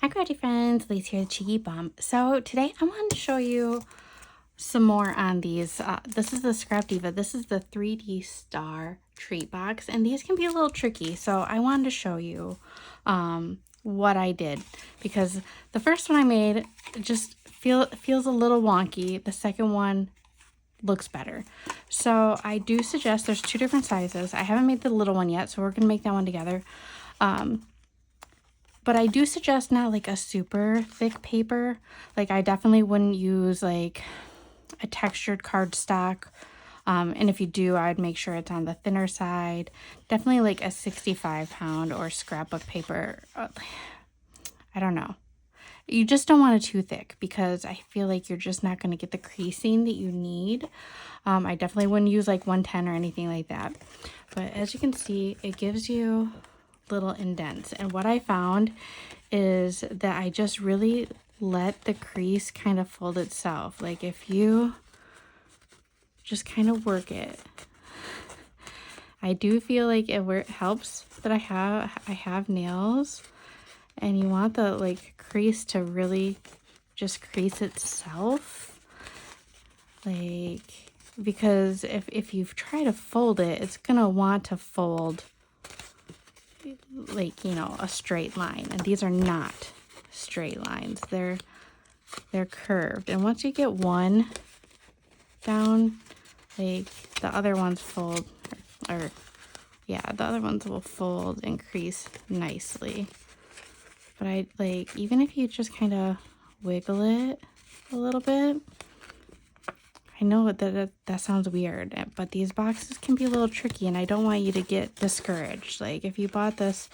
Hi Crafty Friends, Lise here, the Cheeky Bump. So today I wanted to show you some more on these. This is the Scrap Diva. This is the 3D star treat box, and these can be a little tricky. So I wanted to show you what I did, because the first one I made just feels a little wonky. The second one looks better. So I do suggest, there's two different sizes. I haven't made the little one yet, so we're gonna make that one together. But I do suggest not like a super thick paper. Like I definitely wouldn't use like a textured cardstock. And if you do, I'd make sure it's on the thinner side. Definitely like a 65-pound or scrapbook paper. I don't know. You just don't want it too thick because I feel like you're just not going to get the creasing that you need. I definitely wouldn't use like 110 or anything like that. But as you can see, it gives you little indents, and what I found is that I just really let the crease kind of fold itself. Like if you just kind of work it, I do feel like it helps that I have nails, and you want the like crease to really just crease itself, like, because if you try to fold it, it's gonna want to fold like, you know, a straight line, and these are not straight lines. They're curved, and once you get one down, like the other ones fold, or yeah, the other ones will fold and crease nicely. But I like, even if you just kind of wiggle it a little bit, I know that sounds weird, but these boxes can be a little tricky, and I don't want you to get discouraged. Like if you bought this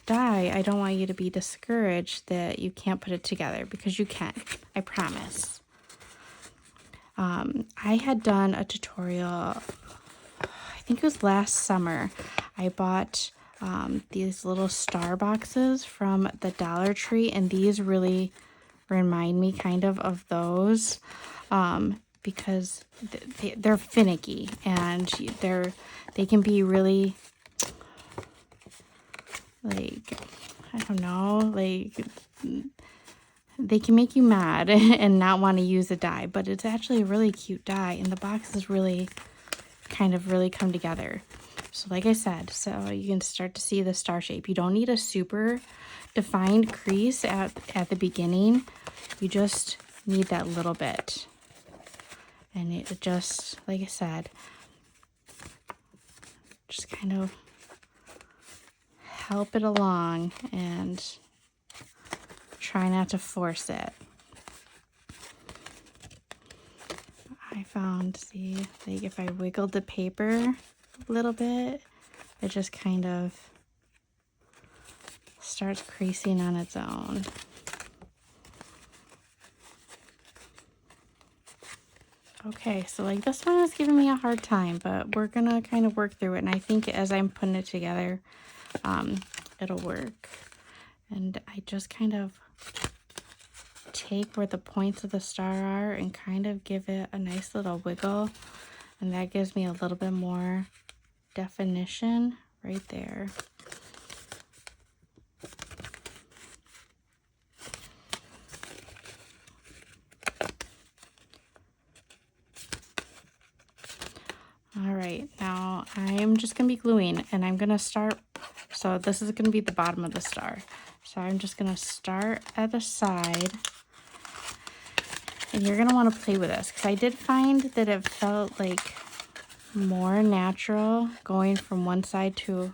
die, I don't want you to be discouraged that you can't put it together, because you can, I promise. I had done a tutorial, I think it was last summer. I bought these little star boxes from the Dollar Tree, and these really remind me kind of those. Because they're finicky, and they can be really, like, I don't know, like they can make you mad and not want to use a die, but it's actually a really cute die, and the boxes really come together. So like I said, so you can start to see the star shape. You don't need a super defined crease at the beginning. You just need that little bit. And it just, like I said, just kind of help it along and try not to force it. I found, see, like if I wiggled the paper a little bit, it just kind of starts creasing on its own. Okay, so like this one is giving me a hard time, but we're gonna kind of work through it, and I think as I'm putting it together, it'll work. And I just kind of take where the points of the star are and kind of give it a nice little wiggle, and that gives me a little bit more definition right there. All right, now I'm just gonna be gluing, and I'm gonna start, so this is gonna be the bottom of the star. So I'm just gonna start at the side, and you're gonna wanna play with this, because I did find that it felt like more natural going from one side to,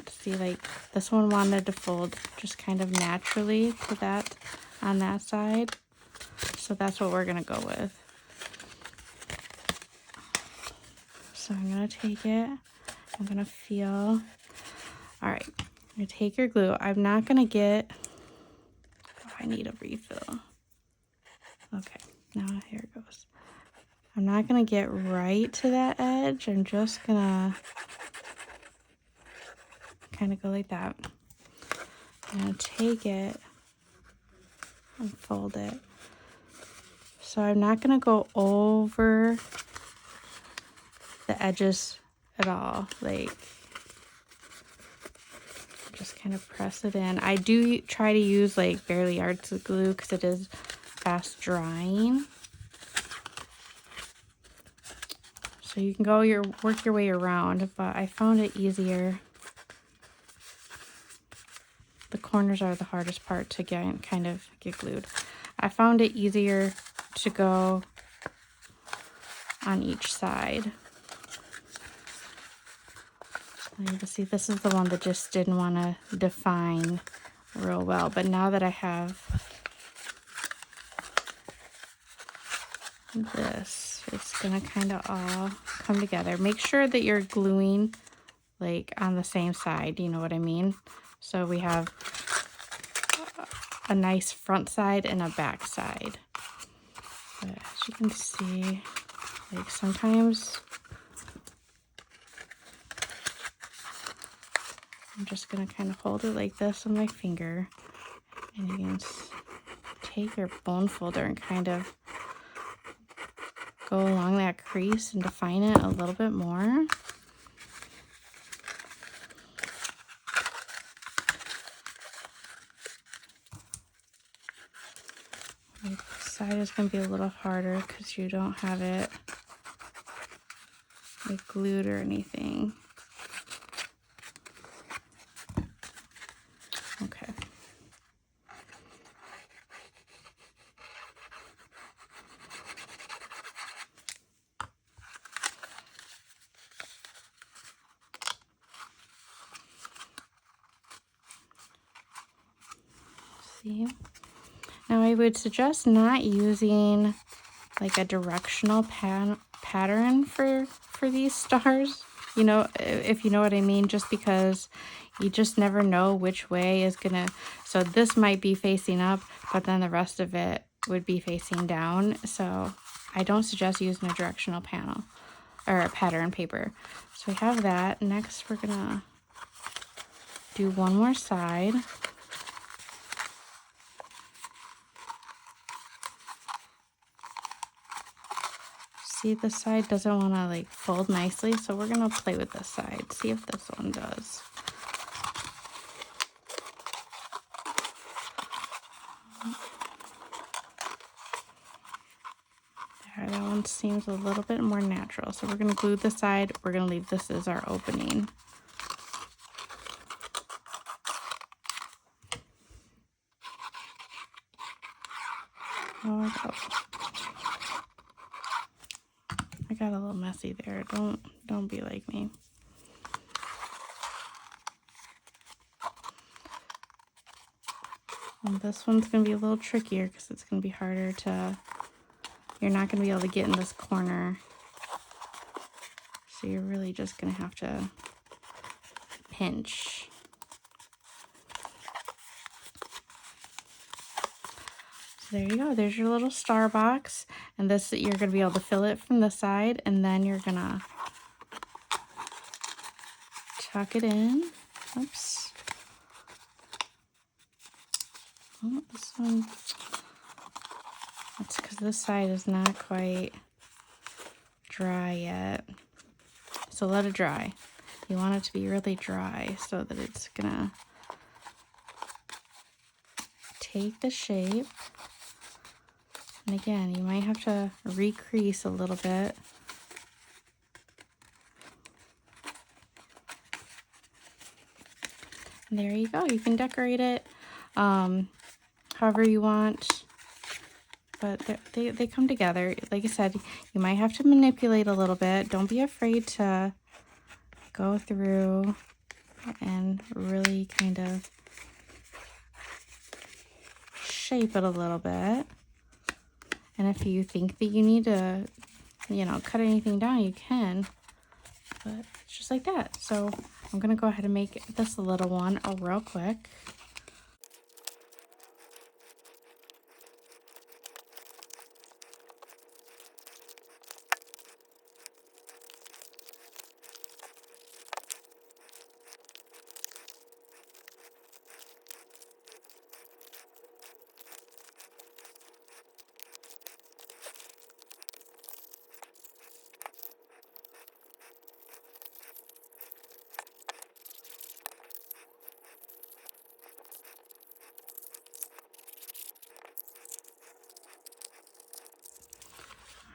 see, like this one wanted to fold just kind of naturally to that, on that side. So that's what we're gonna go with. So I'm gonna take it, I'm gonna feel, all right, I'm gonna take your glue. I'm not gonna get, oh, I need a refill. Okay, now here it goes. I'm not gonna get right to that edge. I'm just gonna kind of go like that. I'm gonna take it and fold it. So I'm not gonna go over the edges at all. Like, just kind of press it in. I do try to use like Barely Arts glue because it is fast drying. So you can work your way around, but I found it easier. The corners are the hardest part to kind of get glued. I found it easier to go on each side. And you can see this is the one that just didn't want to define real well, but now that I have this, it's gonna kind of all come together. Make sure that you're gluing like on the same side, you know what I mean? So we have a nice front side and a back side. But as you can see, like sometimes I'm just gonna kind of hold it like this on my finger, and you can take your bone folder and kind of go along that crease and define it a little bit more. This side is going to be a little harder because you don't have it like glued or anything. Okay. See? Now I would suggest not using like a directional pattern for these stars, you know, if you know what I mean, just because you just never know which way is gonna, so this might be facing up, but then the rest of it would be facing down. So I don't suggest using a directional panel or a pattern paper. So we have that. Next we're gonna do one more side. See, this side doesn't want to like fold nicely, so we're gonna play with this side, see if this one does. There, that one seems a little bit more natural. So we're gonna glue the side, we're gonna leave this as our opening. Oh, I got a little messy there. Don't be like me. And this one's gonna be a little trickier because it's gonna be harder to, you're not gonna be able to get in this corner. So you're really just gonna have to pinch. So there you go, there's your little star box. And this, you're gonna be able to fill it from the side, and then you're gonna tuck it in. Oops. Oh, this one, that's because this side is not quite dry yet. So let it dry. You want it to be really dry so that it's gonna take the shape. And again, you might have to recrease a little bit. And there you go. You can decorate it however you want. But they come together. Like I said, you might have to manipulate a little bit. Don't be afraid to go through and really kind of shape it a little bit. And if you think that you need to, you know, cut anything down, you can. But it's just like that. So I'm going to go ahead and make this little one real quick.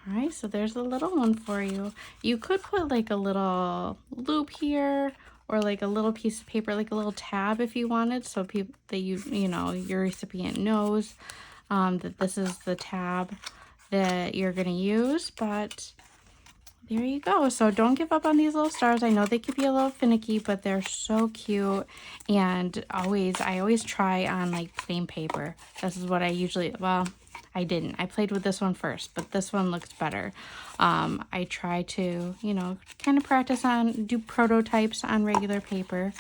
All right, so there's a little one for you. You could put like a little loop here or like a little piece of paper, like a little tab if you wanted, so people that you know, your recipient knows that this is the tab that you're gonna use. But there you go. So don't give up on these little stars. I know they could be a little finicky, but they're so cute. And I always try on like plain paper. This is what I usually, well, I didn't. I played with this one first, but this one looks better. I try to, you know, kind of practice on, do prototypes on regular paper.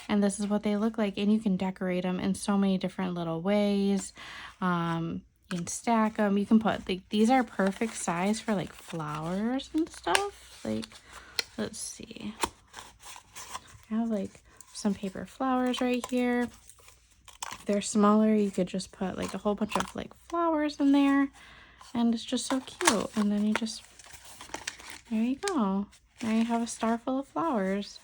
And this is what they look like. And you can decorate them in so many different little ways. You can stack them. You can put, like, these are perfect size for like flowers and stuff. Like, let's see. I have like some paper flowers right here. If they're smaller, you could just put like a whole bunch of like flowers in there. And it's just so cute. And then you just, there you go. Now you have a star full of flowers.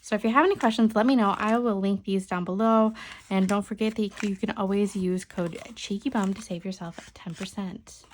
So if you have any questions, let me know. I will link these down below. And don't forget that you can always use code CHEEKYBUM to save yourself 10%.